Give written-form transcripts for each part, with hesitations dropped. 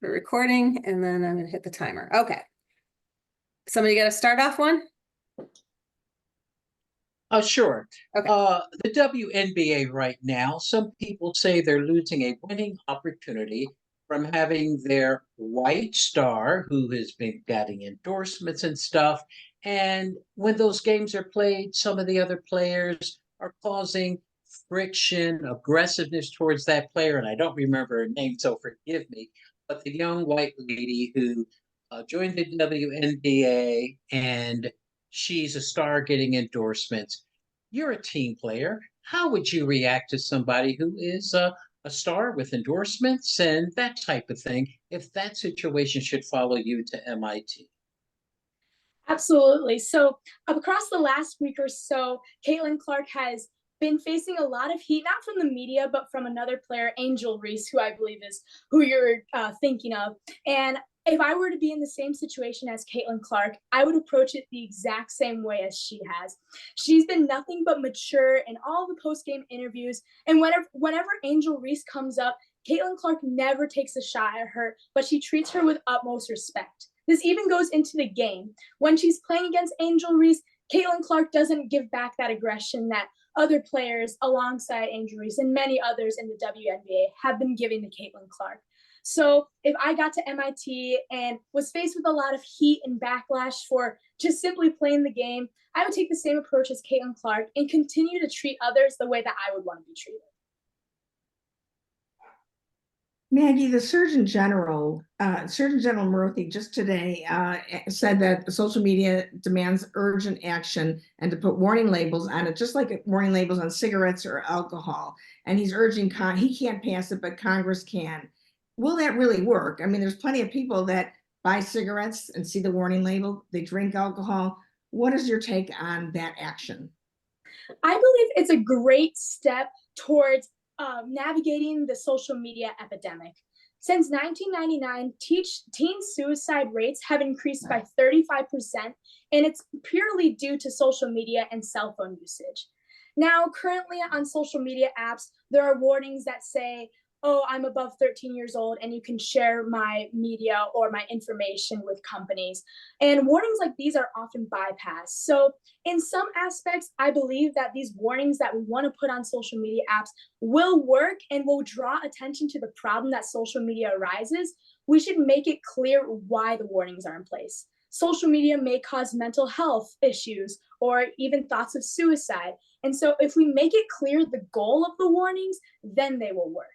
We're recording, and then I'm gonna hit the timer. Okay. Somebody got to start off one? Sure. Okay. The WNBA right now, some people say they're losing a winning opportunity from having their white star, who has been getting endorsements and stuff. And when those games are played, some of the other players are causing friction, aggressiveness towards that player. And I don't remember her name, so forgive me. But the young white lady who joined the WNBA, and she's a star getting endorsements. You're a team player. How would you react to somebody who is a star with endorsements and that type of thing if that situation should follow you to MIT? Absolutely. So across the last week or so, Caitlin Clark has been facing a lot of heat, not from the media, but from another player, Angel Reese, who I believe is who you're thinking of. And if I were to be in the same situation as Caitlin Clark, I would approach it the exact same way as she has. She's been nothing but mature in all the post-game interviews. And whenever Angel Reese comes up, Caitlin Clark never takes a shot at her, but she treats her with utmost respect. This even goes into the game. When she's playing against Angel Reese, Caitlin Clark doesn't give back that aggression that other players alongside Angel Reese and many others in the WNBA have been giving to Caitlin Clark. So if I got to MIT and was faced with a lot of heat and backlash for just simply playing the game, I would take the same approach as Caitlin Clark and continue to treat others the way that I would want to be treated. Maggie, the Surgeon General Murthy, just today said that social media demands urgent action and to put warning labels on it, just like warning labels on cigarettes or alcohol. And he's urging, he can't pass it, but Congress can. Will that really work? I mean, there's plenty of people that buy cigarettes and see the warning label, they drink alcohol. What is your take on that action? I believe it's a great step towards navigating the social media epidemic. Since 1999, teen suicide rates have increased by 35%, and it's purely due to social media and cell phone usage. Now, currently on social media apps, there are warnings that say, oh, I'm above 13 years old and you can share my media or my information with companies. And warnings like these are often bypassed. So in some aspects, I believe that these warnings that we want to put on social media apps will work and will draw attention to the problem that social media arises. We should make it clear why the warnings are in place. Social media may cause mental health issues or even thoughts of suicide. And so if we make it clear the goal of the warnings, then they will work.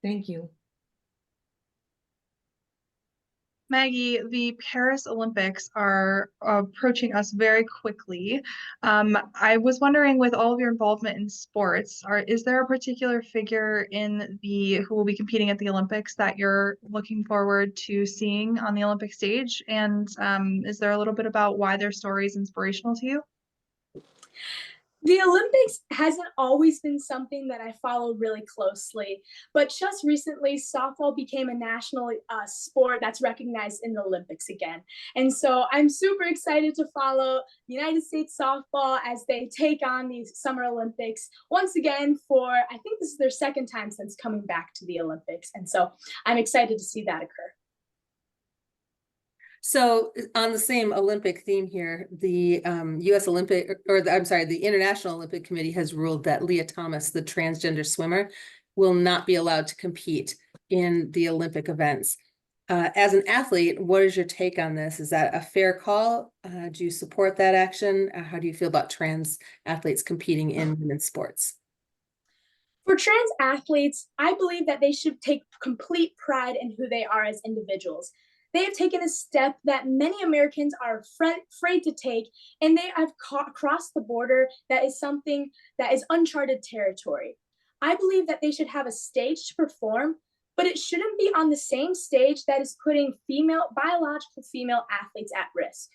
Thank you. Maggie, the Paris Olympics are approaching us very quickly. I was wondering, with all of your involvement in sports, is there a particular figure who will be competing at the Olympics that you're looking forward to seeing on the Olympic stage? And is there a little bit about why their story is inspirational to you? The Olympics hasn't always been something that I follow really closely, but just recently, softball became a national sport that's recognized in the Olympics again. And so I'm super excited to follow the United States softball as they take on the Summer Olympics once again I think this is their second time since coming back to the Olympics. And so I'm excited to see that occur. So on the same Olympic theme here, the the International Olympic Committee has ruled that Leah Thomas, the transgender swimmer, will not be allowed to compete in the Olympic events. As an athlete, what is your take on this? Is that a fair call? Do you support that action? How do you feel about trans athletes competing in women's sports? For trans athletes, I believe that they should take complete pride in who they are as individuals. They have taken a step that many Americans are afraid to take, and they have crossed the border that is something that is uncharted territory. I believe that they should have a stage to perform, but it shouldn't be on the same stage that is putting biological female athletes at risk.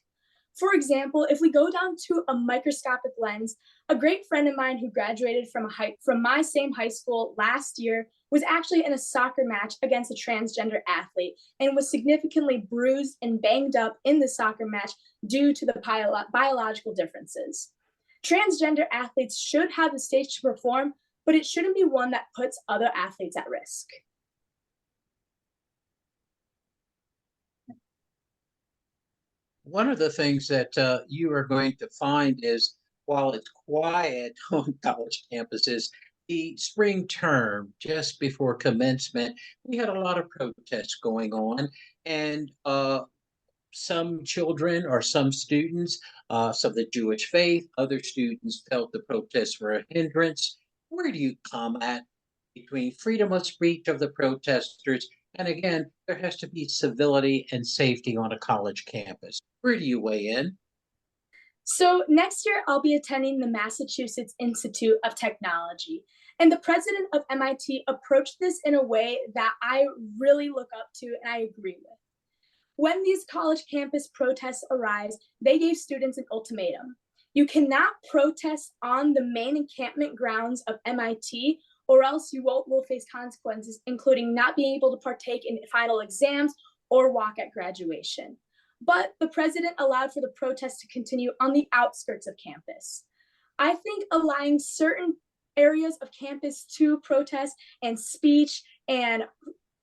For example, if we go down to a microscopic lens, a great friend of mine who graduated from my same high school last year was actually in a soccer match against a transgender athlete and was significantly bruised and banged up in the soccer match due to the biological differences. Transgender athletes should have the stage to perform, but it shouldn't be one that puts other athletes at risk. one of the things that you are going to find is while it's quiet on college campuses, the spring term just before commencement, we had a lot of protests going on, and some children or some students, some of the Jewish faith, other students felt the protests were a hindrance. Where do you come at between freedom of speech of the protesters? And again, there has to be civility and safety on a college campus. Where do you weigh in? So next year, I'll be attending the Massachusetts Institute of Technology. And the president of MIT approached this in a way that I really look up to and I agree with. When these college campus protests arise, they gave students an ultimatum. You cannot protest on the main encampment grounds of MIT, or else you will face consequences, including not being able to partake in final exams or walk at graduation. But the president allowed for the protest to continue on the outskirts of campus. I think allowing certain areas of campus to protest and speech and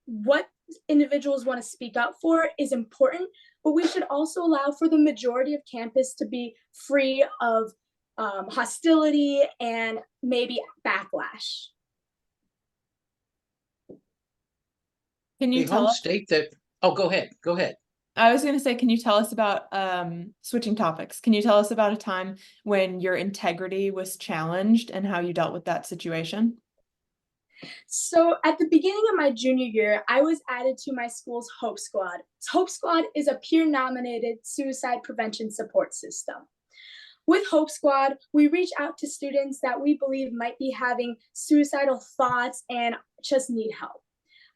what individuals want to speak up for is important, but we should also allow for the majority of campus to be free of hostility and maybe backlash. Can you The tell home us? state that, oh, go ahead, go ahead. I was going to say, can you tell us about switching topics? Can you tell us about a time when your integrity was challenged and how you dealt with that situation? So at the beginning of my junior year, I was added to my school's Hope Squad. Hope Squad is a peer-nominated suicide prevention support system. With Hope Squad, we reach out to students that we believe might be having suicidal thoughts and just need help.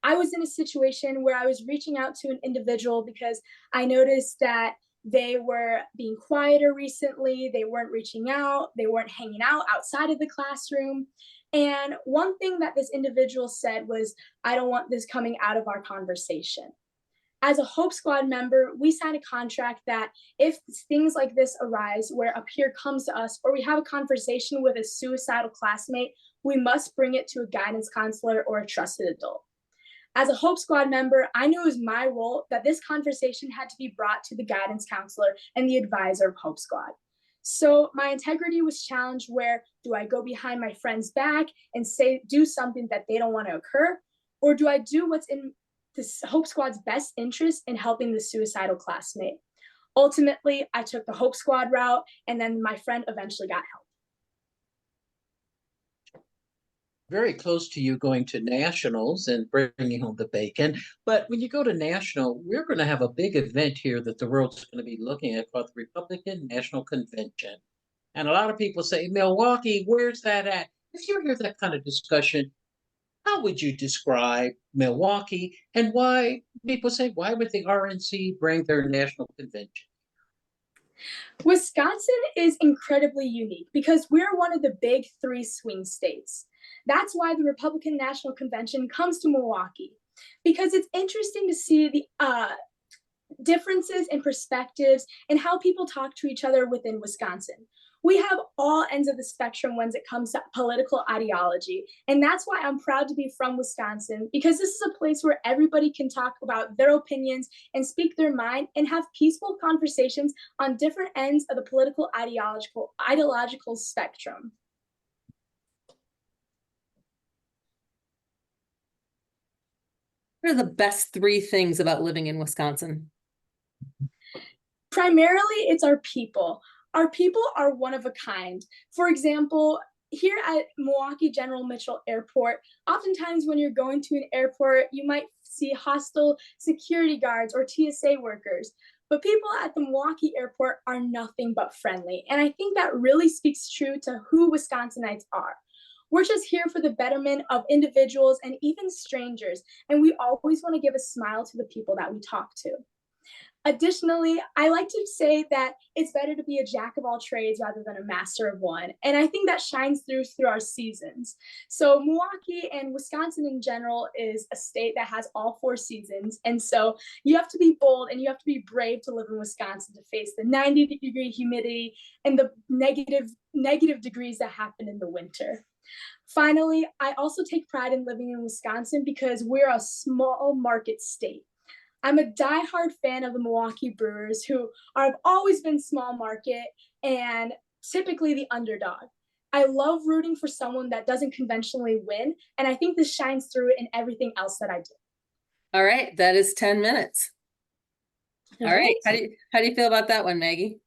I was in a situation where I was reaching out to an individual because I noticed that they were being quieter recently, they weren't reaching out, they weren't hanging out outside of the classroom. And one thing that this individual said was, I don't want this coming out of our conversation. As a Hope Squad member, we sign a contract that if things like this arise, where a peer comes to us or we have a conversation with a suicidal classmate, we must bring it to a guidance counselor or a trusted adult. As a Hope Squad member, I knew it was my role that this conversation had to be brought to the guidance counselor and the advisor of Hope Squad. So my integrity was challenged. Where do I go behind my friend's back and do something that they don't want to occur? Or do I do what's in this Hope Squad's best interest in helping the suicidal classmate? Ultimately, I took the Hope Squad route, and then my friend eventually got help. Very close to you going to nationals and bringing home the bacon. But when you go to national, we're going to have a big event here that the world's going to be looking at called the Republican National Convention. And a lot of people say, Milwaukee, where's that at? If you hear that kind of discussion, how would you describe Milwaukee, and why people say, why would the RNC bring their national convention? Wisconsin is incredibly unique because we're one of the big three swing states. That's why the Republican National Convention comes to Milwaukee, because it's interesting to see the differences in perspectives and how people talk to each other within Wisconsin. We have all ends of the spectrum when it comes to political ideology. And that's why I'm proud to be from Wisconsin, because this is a place where everybody can talk about their opinions and speak their mind and have peaceful conversations on different ends of the political ideological spectrum. What are the best three things about living in Wisconsin? Primarily, it's our people. Our people are one of a kind. For example, here at Milwaukee General Mitchell Airport, oftentimes when you're going to an airport, you might see hostile security guards or TSA workers. But people at the Milwaukee airport are nothing but friendly. And I think that really speaks true to who Wisconsinites are. We're just here for the betterment of individuals and even strangers. And we always want to give a smile to the people that we talk to. Additionally, I like to say that it's better to be a jack of all trades rather than a master of one. And I think that shines through our seasons. So Milwaukee and Wisconsin in general is a state that has all 4 seasons. And so you have to be bold and you have to be brave to live in Wisconsin to face the 90-degree humidity and the negative degrees that happen in the winter. Finally, I also take pride in living in Wisconsin because we're a small market state. I'm a diehard fan of the Milwaukee Brewers, who have always been small market and typically the underdog. I love rooting for someone that doesn't conventionally win, and I think this shines through in everything else that I do. All right, that is 10 minutes. All right, how do you feel about that one, Maggie?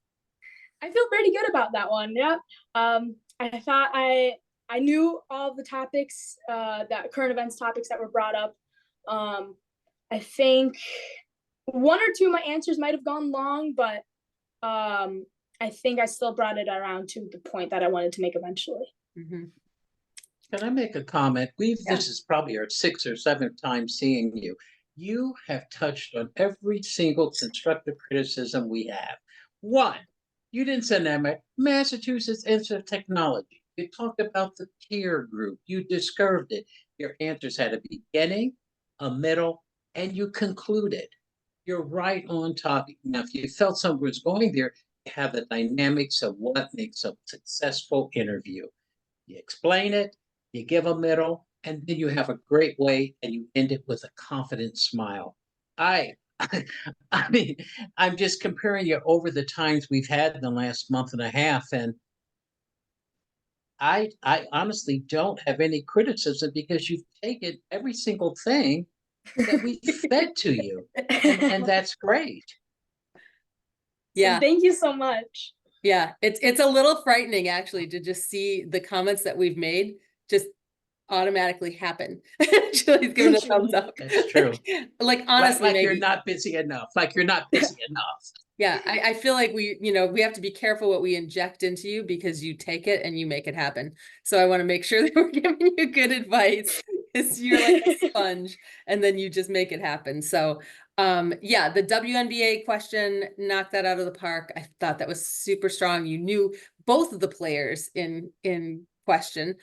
I feel pretty good about that one. Yeah. I thought I knew all the topics, that current events topics that were brought up. I think one or two of my answers might have gone long, but I think I still brought it around to the point that I wanted to make eventually. Mm-hmm. Can I make a comment? Yeah. This is probably our 6th or 7th time seeing you. You have touched on every single constructive criticism we have. One, you didn't send them a Massachusetts Institute of Technology. You talked about the tier group. You discovered it. Your answers had a beginning, a middle, and you concluded. You're right on topic. Now, if you felt someone was going there, you have the dynamics of what makes a successful interview. You explain it, you give a middle, and then you have a great way, and you end it with a confident smile. I mean, I'm just comparing you over the times we've had in the last month and a half, and I honestly don't have any criticism because you've taken every single thing that we fed to you, and that's great. Yeah. Thank you so much. Yeah, it's a little frightening actually to just see the comments that we've made just automatically happen. Julie's giving a thumbs up. That's true. Like honestly, like you're Maggie, not busy enough. Like you're not busy enough. yeah, I feel like we have to be careful what we inject into you because you take it and you make it happen. So I want to make sure that we're giving you good advice because you're like a sponge and then you just make it happen. So yeah, the WNBA question knocked that out of the park. I thought that was super strong. You knew both of the players in question.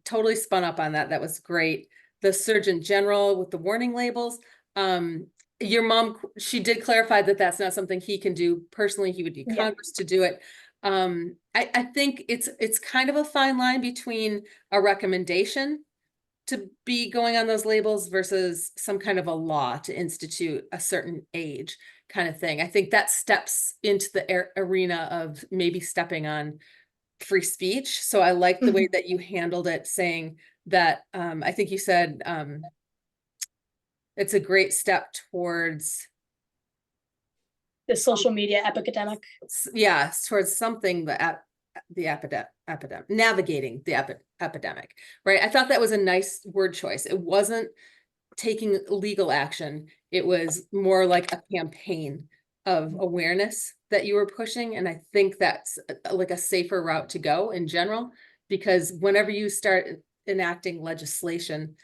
Totally spun up on that. That was great. The Surgeon General with the warning labels. Your mom, she did clarify that that's not something he can do personally. He would need Congress to do it. I think it's kind of a fine line between a recommendation to be going on those labels versus some kind of a law to institute a certain age kind of thing. I think that steps into the arena of maybe stepping on free speech. So I like the way that you handled it, saying that I think you said it's a great step towards the social media epidemic. Yeah, towards something the epidemic, navigating the epidemic, right? I thought that was a nice word choice. It wasn't taking legal action. It was more like a campaign of awareness that you were pushing. And I think that's like a safer route to go in general, because whenever you start enacting legislation,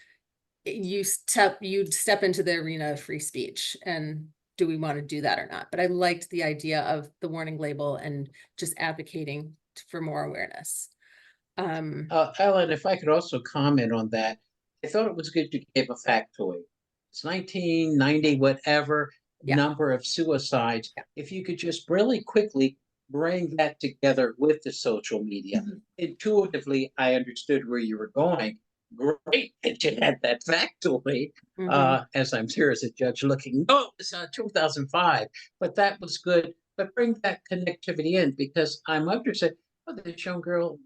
you'd step into the arena of free speech. And do we want to do that or not? But I liked the idea of the warning label and just advocating for more awareness. Ellen, if I could also comment on that, I thought it was good to give a factoid. It's 1990, whatever number of suicides. If you could just really quickly bring that together with the social media. Intuitively, I understood where you were going. Great that you had that factoid. As I'm here as a judge looking, no, it's 2005, but that was good. But bring that connectivity in, because I'm understanding, oh, this young girl,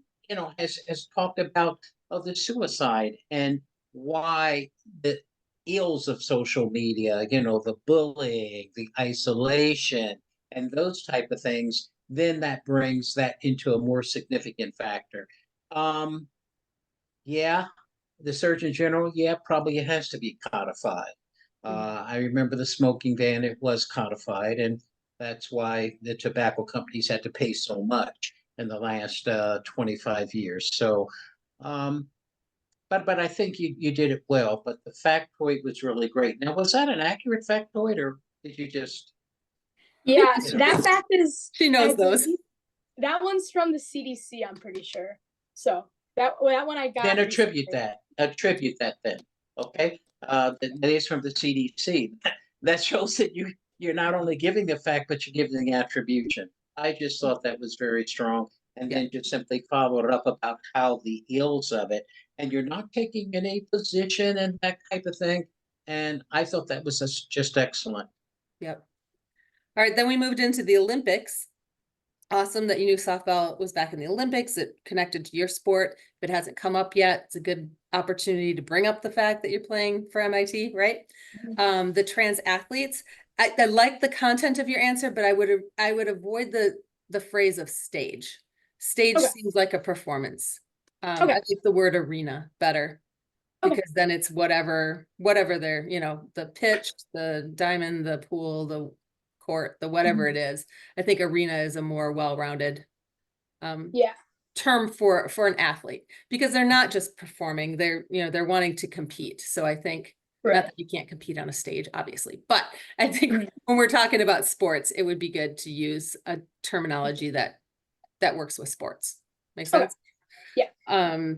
has talked about the suicide and why the ills of social media, the bullying, the isolation, and those type of things, then that brings that into a more significant factor. Yeah, the Surgeon General, probably it has to be codified. I remember the smoking ban, it was codified, and that's why the tobacco companies had to pay so much in the last 25 years. So, but I think you did it well, but the factoid was really great. Now, was that an accurate factoid, or did you just? Yeah, that fact is. She knows those. That one's from the CDC, I'm pretty sure. So that one I got. Then attribute that then, okay? That is from the CDC. That shows that you're not only giving the fact, but you're giving the attribution. I just thought that was very strong. And then just simply follow it up about how the ills of it, and you're not taking any position and that type of thing. And I thought that was just excellent. Yep. All right, then we moved into the Olympics. Awesome that you knew softball was back in the Olympics. It connected to your sport. If it hasn't come up yet, it's a good opportunity to bring up the fact that you're playing for MIT, right? The trans athletes. I like the content of your answer, but I would avoid the phrase of stage. Stage Okay. seems like a performance. Okay. I think the word arena better. Okay. Because then it's whatever they're, the pitch, the diamond, the pool, the court, the whatever it is. I think arena is a more well-rounded Yeah. term for an athlete, because they're not just performing, they're wanting to compete. So I think not Right. that you can't compete on a stage, obviously, but I think when we're talking about sports, it would be good to use a terminology that works with sports. Make Okay. sense? Yeah.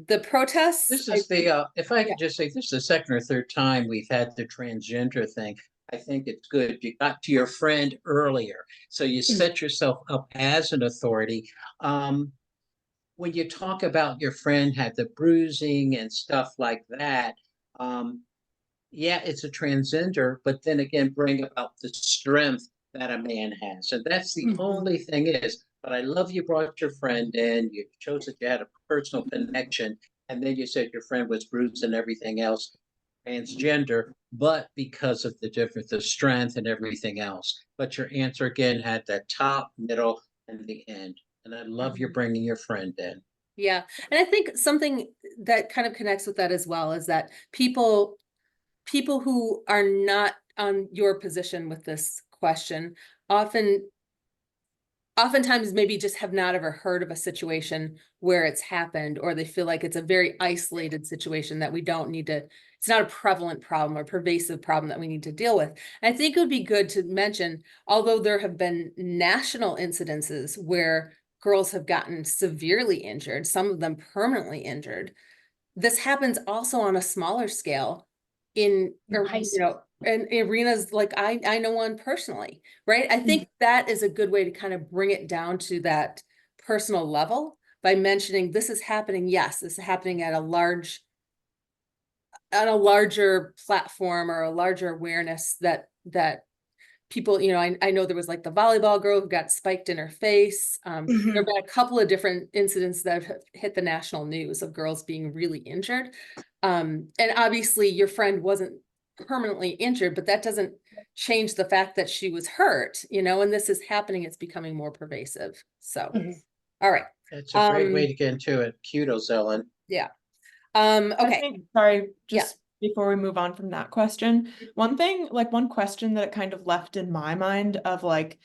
The protests. This is if I could just say, this is the second or third time we've had the transgender thing. I think it's good. You got to your friend earlier, so you set yourself up as an authority. When you talk about your friend had the bruising and stuff like that, yeah, it's a transgender, but then again, bring about the strength that a man has. And that's the only thing is, but I love you brought your friend in, you chose that you had a personal connection, and then you said your friend was bruised and everything else, transgender, but because of the strength and everything else. But your answer again had that top, middle, and the end. And I love you bringing your friend in. Yeah. And I think something that kind of connects with that as well is that people who are not on your position with this question oftentimes maybe just have not ever heard of a situation where it's happened, or they feel like it's a very isolated situation that we don't need to, it's not a prevalent problem or pervasive problem that we need to deal with. And I think it would be good to mention, although there have been national incidences where girls have gotten severely injured, some of them permanently injured, this happens also on a smaller scale in arenas like I know one personally, right? I think that is a good way to kind of bring it down to that personal level by mentioning this is happening. Yes, this is happening at on a larger platform or a larger awareness that people, I know there was like the volleyball girl who got spiked in her face. There have been a couple of different incidents that have hit the national news of girls being really injured. And obviously your friend wasn't permanently injured, but that doesn't change the fact that she was hurt, and this is happening. It's becoming more pervasive. So, all right. It's a great way to get into it. Kudos, Ellen. Yeah. I Okay. think, sorry, just before we move on from that question, one question that it kind of left in my mind of like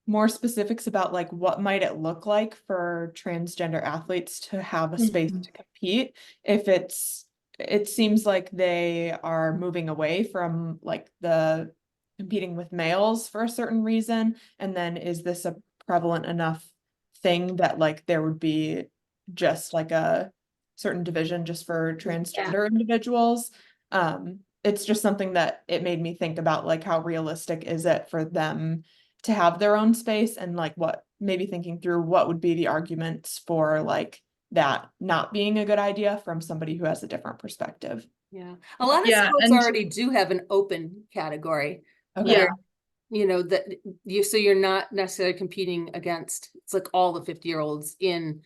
more specifics about like what might it look like for transgender athletes to have a space to compete if it seems like they are moving away from like the competing with males for a certain reason, and then is this a prevalent enough thing that like there would be just like a certain division just for transgender individuals? It's just something that it made me think about, like how realistic is it for them to have their own space, and like what, maybe thinking through what would be the arguments for like that not being a good idea from somebody who has a different perspective. Yeah. A lot of sports already do have an open category. Okay. Where, that you're not necessarily competing against, it's like all the 50-year-olds in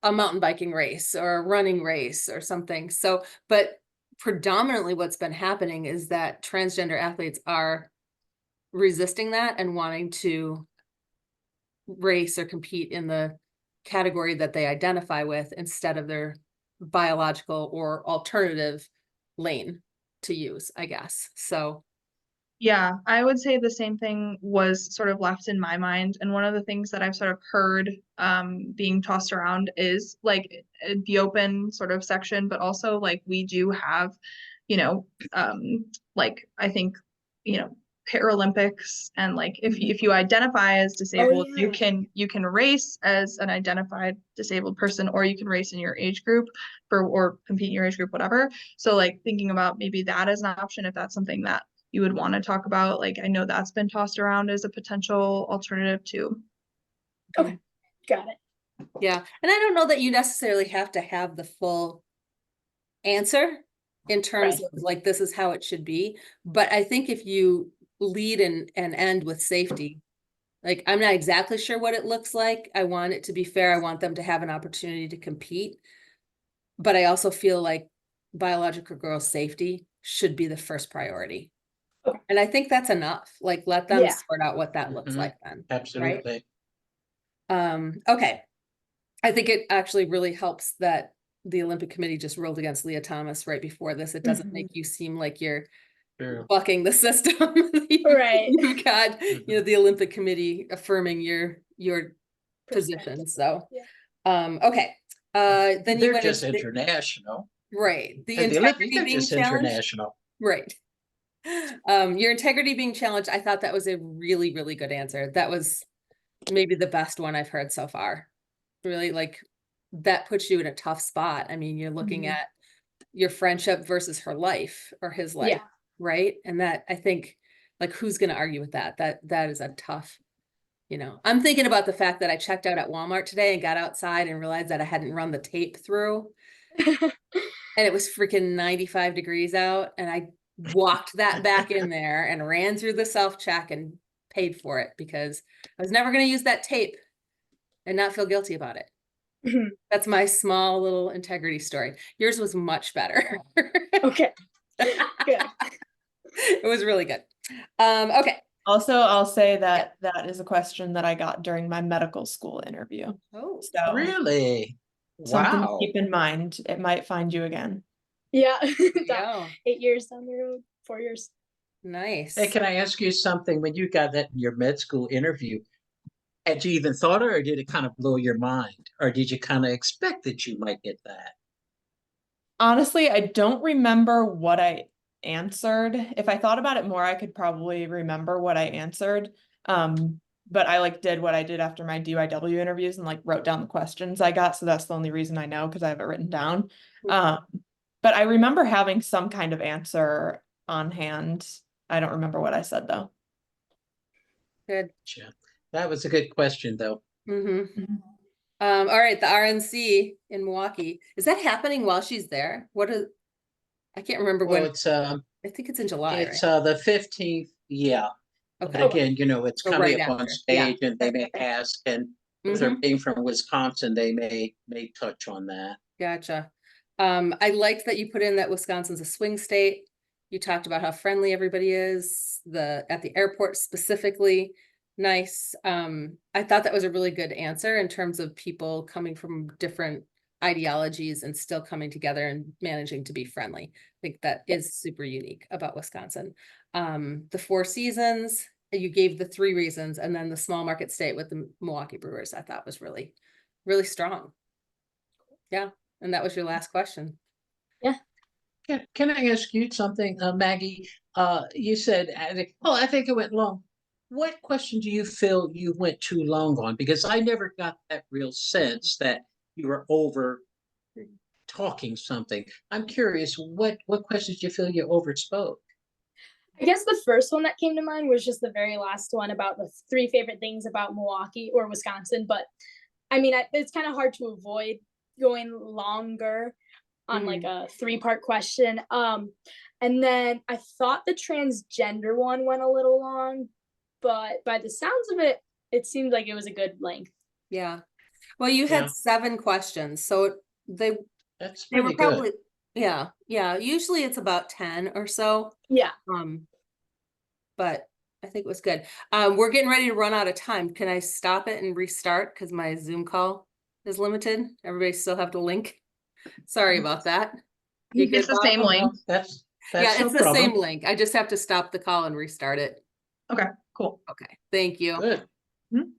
a mountain biking race or a running race or something. So, but predominantly what's been happening is that transgender athletes are resisting that and wanting to race or compete in the category that they identify with instead of their biological or alternative lane to use, I guess. So yeah, I would say the same thing was sort of left in my mind. And one of the things that I've sort of heard being tossed around is like the open sort of section, but also like we do have, like I think, Paralympics, and like if you identify as disabled, you can race as an identified disabled person, or you can race in your age group or compete in your age group, whatever. So like thinking about maybe that as an option, if that's something that you would want to talk about. Like I know that's been tossed around as a potential alternative too. Okay, got it. Yeah, and I don't know that you necessarily have to have the full answer in terms of like, this is how it should be. But I think if you lead and end with safety, like, I'm not exactly sure what it looks like. I want it to be fair. I want them to have an opportunity to compete. But I also feel like biological girl safety should be the first priority. Okay. And I think that's enough. Like, let them Yeah. sort out what that looks Mhm. like then. Absolutely. Okay. I think it actually really helps that the Olympic Committee just ruled against Leah Thomas right before this. It doesn't make you seem like you're True. bucking the system. Right. You've got, you know, the Olympic Committee affirming your position. So, Yeah. Okay. Then you They're went just into international. right. The And the Olympics, integrity they're being just challenged. international. Right. Your integrity being challenged. I thought that was a really, really good answer. That was maybe the best one I've heard so far. Really, like, that puts you in a tough spot. I mean, you're looking Mhm. at your friendship versus her life or his life, Yeah. right? And that, I think, like, who's going to argue with that? That is a tough, you know. I'm thinking about the fact that I checked out at Walmart today and got outside and realized that I hadn't run the tape through, and it was freaking 95 degrees out, and I walked that back in there and ran through the self-check and paid for it because I was never going to use that tape and not feel guilty about it. Mhm. That's my small little integrity story. Yours was much better. Okay. Good. It was really good. Okay. Also, I'll say that that is a question that I got during my medical school interview. Oh, So Really? something to Wow. keep in mind. It might find you again. Yeah. yeah. 8 years down the road, 4 years. Nice. Hey, can I ask you something? When you got that in your med school interview, had you even thought of it, or did it kind of blow your mind? Or did you kind of expect that you might get that? Honestly, I don't remember what I answered. If I thought about it more, I could probably remember what I answered. But I like did what I did after my DYW interviews and like wrote down the questions I got. So that's the only reason I know because I have it written down. But I remember having some kind of answer on hand. I don't remember what I said though. Good. Yeah. That was a good question, though. Mm-hmm. All right, the RNC in Milwaukee. Is that happening while she's there? I can't remember Well, when. it's I think it's in July, right? the 15th. Yeah. Okay. But again, you know, it's So coming right up on after, yeah. stage, and they may ask, and if they're Mhm. being from Wisconsin, they may touch on that. Gotcha. I liked that you put in that Wisconsin's a swing state. You talked about how friendly everybody is, at the airport specifically. Nice. I thought that was a really good answer in terms of people coming from different ideologies and still coming together and managing to be friendly. I think that is super unique about Wisconsin. The 4 seasons, you gave the 3 reasons, and then the small market state with the Milwaukee Brewers, I thought was really, really strong. Yeah. And that was your last question. Can I ask you something, Maggie? You said, I think it went long. What question do you feel you went too long on? Because I never got that real sense that you were over talking something. I'm curious, what questions do you feel you overspoke? I guess the first one that came to mind was just the very last one about the 3 favorite things about Milwaukee or Wisconsin. But I mean, it's kind of hard to avoid going longer on like a 3-part question. And then I thought the transgender one went a little long, but by the sounds of it, it seemed like it was a good length. Yeah. Well, you Yeah. had 7 questions, so they That's were pretty probably, good. yeah. Usually it's about 10 or so. Yeah. But I think it was good. We're getting ready to run out of time. Can I stop it and restart? Because my Zoom call is limited. Everybody still have to link. Sorry about that. You It's good, the Bob? same Oh, link. no, that's Yeah, no it's the same problem. link. I just have to stop the call and restart it. Okay, cool. Okay, thank you. Good. Mhm.